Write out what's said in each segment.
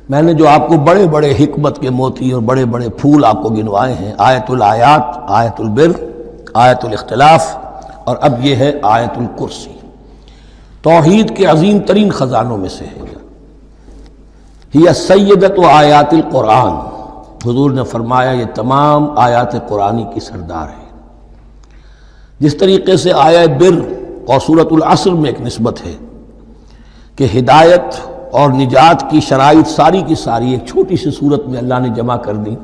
میں نے جو آپ کو بڑے بڑے حکمت کے موتی اور بڑے بڑے پھول آپ کو گنوائے ہیں، آیت الآیات، آیت البر، آیت الاختلاف، اور اب یہ ہے آیت الکرسی، توحید کے عظیم ترین خزانوں میں سے ہے۔ ہی سیدۃ آیات القرآن، حضور نے فرمایا یہ تمام آیات قرآنی کی سردار ہے۔ جس طریقے سے آیہ بر اور سورۃ العصر میں ایک نسبت ہے کہ ہدایت اور نجات کی شرائط ساری کی ساری ایک چھوٹی سی صورت میں اللہ نے جمع کر دی،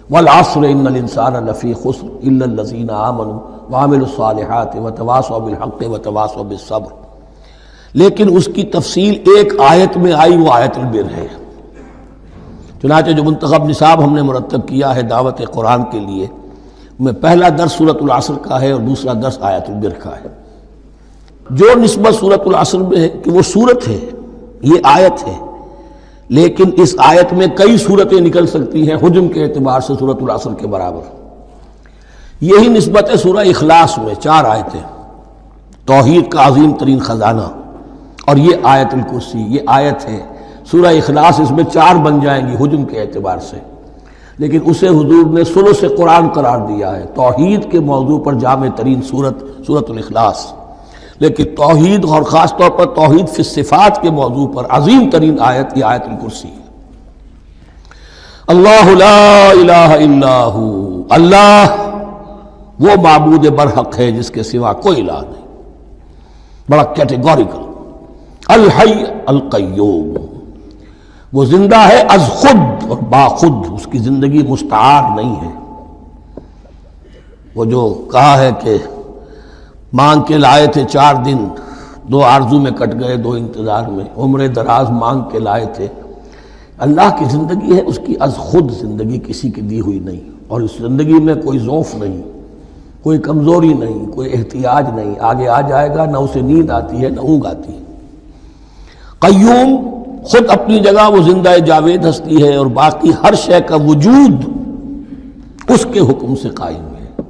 والعصر ان الانسان لفی خسر الا الذین آمنوا وعملوا الصالحات وتواصوا بالحق وتواصوا بالصبر، لیکن اس کی تفصیل ایک آیت میں آئی، وہ آیت البر ہے۔ چنانچہ جو منتخب نصاب ہم نے مرتب کیا ہے دعوت قرآن کے لیے، میں پہلا درس سورۃ العصر کا ہے اور دوسرا درس آیت البر کا ہے۔ جو نسبت سورۃ العصر میں ہے کہ وہ سورت ہے، یہ آیت ہے، لیکن اس آیت میں کئی صورتیں نکل سکتی ہیں حجم کے اعتبار سے سورۃ العصر کے برابر۔ یہی نسبت ہے سورہ اخلاص میں، 4 آیتیں، توحید کا عظیم ترین خزانہ، اور یہ آیت الکرسی، یہ آیت ہے سورہ اخلاص، اس میں 4 بن جائیں گی حجم کے اعتبار سے، لیکن اسے حضور نے ثلث قرآن قرار دیا ہے۔ توحید کے موضوع پر جامع ترین سورۃ الاخلاص، لیکن توحید اور خاص طور پر توحید فی الصفات کے موضوع پر عظیم ترین آیت یہ آیت الکرسی ہے۔ اللہ لا الہ الا ہو، اللہ وہ معبود برحق ہے جس کے سوا کوئی الہ نہیں، بڑا کیٹیگوریکل۔ الحی القیوم، وہ زندہ ہے از خود اور باخود، اس کی زندگی مستعار نہیں ہے۔ وہ جو کہا ہے کہ مانگ کے لائے تھے 4 دن، 2 آرزو میں کٹ گئے 2 انتظار میں، عمر دراز مانگ کے لائے تھے۔ اللہ کی زندگی ہے اس کی از خود زندگی، کسی کی دی ہوئی نہیں، اور اس زندگی میں کوئی ضعف نہیں، کوئی کمزوری نہیں، کوئی احتیاج نہیں، آگے آ جائے گا، نہ اسے نیند آتی ہے نہ اونگ آتی ہے۔ قیوم، خود اپنی جگہ وہ زندہ جاوید ہستی ہے، اور باقی ہر شے کا وجود اس کے حکم سے قائم ہے،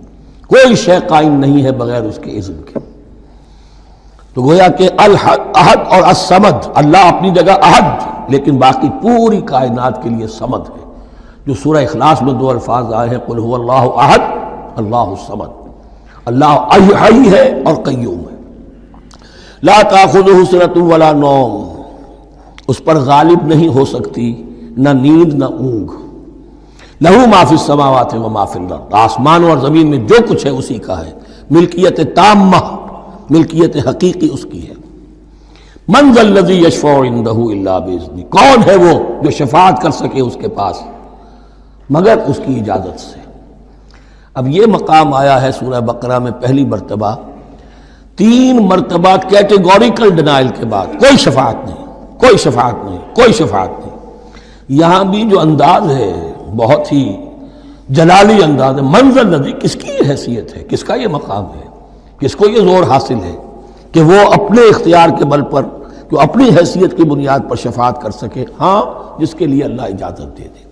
کوئی شے قائم نہیں ہے بغیر اس کے اذن کے۔ تو گویا کہ احد اور الصمد، اللہ اپنی جگہ احد، لیکن باقی پوری کائنات کے لیے صمد ہے، جو سورہ اخلاص میں 2 الفاظ آئے ہیں، قل هو اللہ احد اللہ الصمد۔ اللہ حی ہے اور قیوم ہے، لا تاخذہ سنۃ ولا نوم، اس پر غالب نہیں ہو سکتی نہ نیند نہ اونگ۔ لہو ما فی السماوات و ما فی الارض، آسمانوں اور زمین میں جو کچھ ہے اسی کا ہے، ملکیت تامہ، ملکیت حقیقی اس کی ہے۔ من ذا الذی یشفع عندہ الا باذنہ، کون ہے وہ جو شفاعت کر سکے اس کے پاس مگر اس کی اجازت سے۔ اب یہ مقام آیا ہے سورہ بقرہ میں پہلی مرتبہ، 3 مرتبہ کیٹیگوریکل ڈینائل کے بعد، کوئی شفاعت نہیں، کوئی شفاعت نہیں، کوئی شفاعت نہیں۔ یہاں بھی جو انداز ہے بہت ہی جلالی انداز ہے، منظر نظی، کس کی یہ حیثیت ہے، کس کا یہ مقام ہے، کس کو یہ زور حاصل ہے کہ وہ اپنے اختیار کے بل پر، جو اپنی حیثیت کی بنیاد پر شفاعت کر سکے؟ ہاں، جس کے لیے اللہ اجازت دے دے۔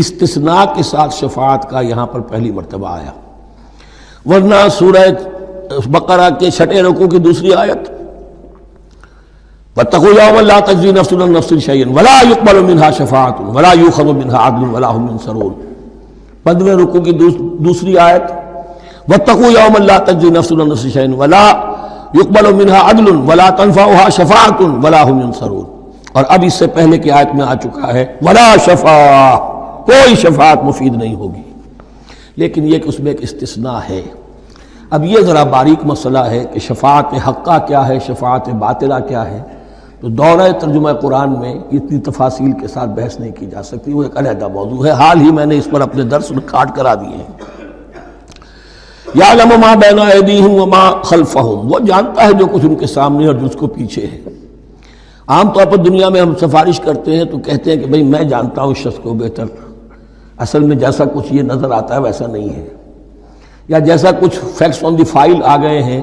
استثناء کے ساتھ شفاعت کا یہاں پر پہلی مرتبہ آیا، ورنہ سورہ بقرہ کے 6 رکوع کی دوسری آیت، واتقوا یوما لا تجزی نفس عن نفس شیئا ولا یقبل منها شفاعۃ ولا یؤخذ منها عدل ولا هم ينصرون۔ 15 رکوع کی دوسری آیت، واتقوا یوما لا تجزی نفس عن نفس شیئا ولا یقبل منها عدل ولا تنفعها شفاعۃ ولا هم ينصرون۔ اور اب اس سے پہلے کی آیت میں آ چکا ہے ولا شفاعہ، کوئی شفاعت مفید نہیں ہوگی، لیکن یہ کہ اس میں ایک استثناء ہے۔ اب یہ ذرا باریک مسئلہ ہے کہ شفاعت حقہ کیا ہے، شفاعت باطلہ کیا ہے، تو دورہ ترجمہ قرآن میں اتنی تفاصیل کے ساتھ بحث نہیں کی جا سکتی، وہ ایک علیحدہ موضوع ہے۔ حال ہی میں نے اس پر اپنے درس ریکارڈ کرا دیے ہیں۔ یعلم ما بین ایدیہم وما خلفہم، وہ جانتا ہے جو کچھ ان کے سامنے اور جو اس کو پیچھے ہے۔ عام طور پر دنیا میں ہم سفارش کرتے ہیں تو کہتے ہیں کہ بھئی میں جانتا ہوں اس شخص کو بہتر، اصل میں جیسا کچھ یہ نظر آتا ہے ویسا نہیں ہے، یا جیسا کچھ فیکٹس آن دی فائل آ گئے ہیں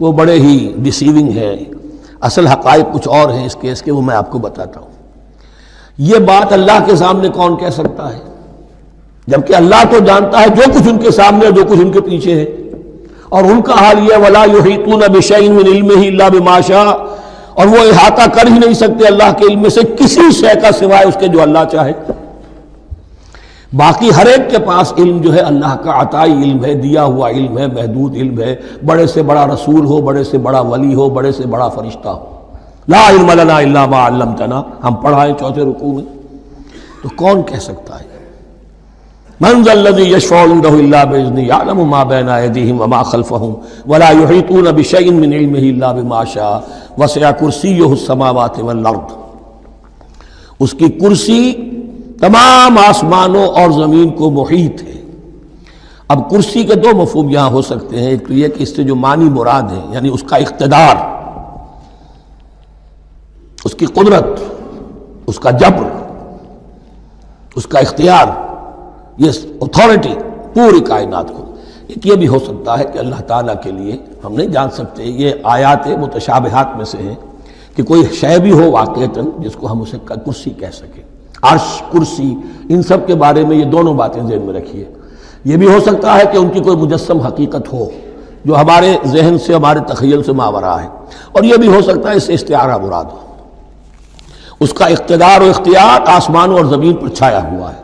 وہ بڑے ہی ڈیسیونگ ہیں، اصل حقائق کچھ اور ہیں اس کیس کے، وہ میں آپ کو بتاتا ہوں۔ یہ بات اللہ کے سامنے کون کہہ سکتا ہے، جبکہ اللہ تو جانتا ہے جو کچھ ان کے سامنے اور جو کچھ ان کے پیچھے ہے، اور ان کا حال یہ وَلَا يُحِيطُونَ بِشَيْءٍ مِّنْ عِلْمِهِ إِلَّا بِمَا شَاءَ، اور وہ احاطہ کر ہی نہیں سکتے اللہ کے علم سے کسی شے کا سوائے اس کے جو اللہ چاہے۔ باقی ہر ایک کے پاس علم جو ہے اللہ کا عطائی علم ہے، دیا ہوا علم ہے، محدود علم ہے، بڑے سے بڑا رسول ہو، بڑے سے بڑا ولی ہو، بڑے سے بڑا فرشتہ ہو۔ لا علم لنا الا ما علمتنا، ہم پڑھائیں چوتھے رکوع میں، تو کون کہہ سکتا ہے؟ من ذا الذی یشفع عنده الا باذنہ یعلم ما بین ایدیہم وما خلفہم ولا یحیطون بشیء من علمہ الا بما شاء وسع کرسیہ السماوات والارض۔ اس کی کرسی تمام آسمانوں اور زمین کو محیط ہے۔ اب کرسی کے دو مفہوم یہاں ہو سکتے ہیں، ایک تو یہ کہ اس سے جو معنی مراد ہے یعنی اس کا اقتدار، اس کی قدرت، اس کا جبر، اس کا اختیار، یہ اتھارٹی پوری کائنات کو۔ ایک یہ بھی ہو سکتا ہے کہ اللہ تعالیٰ کے لیے ہم نہیں جان سکتے، یہ آیات متشابہات میں سے ہیں کہ کوئی شے بھی ہو واقعتاً جس کو ہم اسے کرسی کہہ سکیں۔ عرش، کرسی، ان سب کے بارے میں یہ دونوں باتیں ذہن میں رکھیے۔ یہ بھی ہو سکتا ہے کہ ان کی کوئی مجسم حقیقت ہو جو ہمارے ذہن سے، ہمارے تخیل سے ماورا ہے، اور یہ بھی ہو سکتا ہے اس سے استعارہ مراد ہو۔ اس کا اقتدار و اختیار آسمانوں اور زمین پر چھایا ہوا ہے۔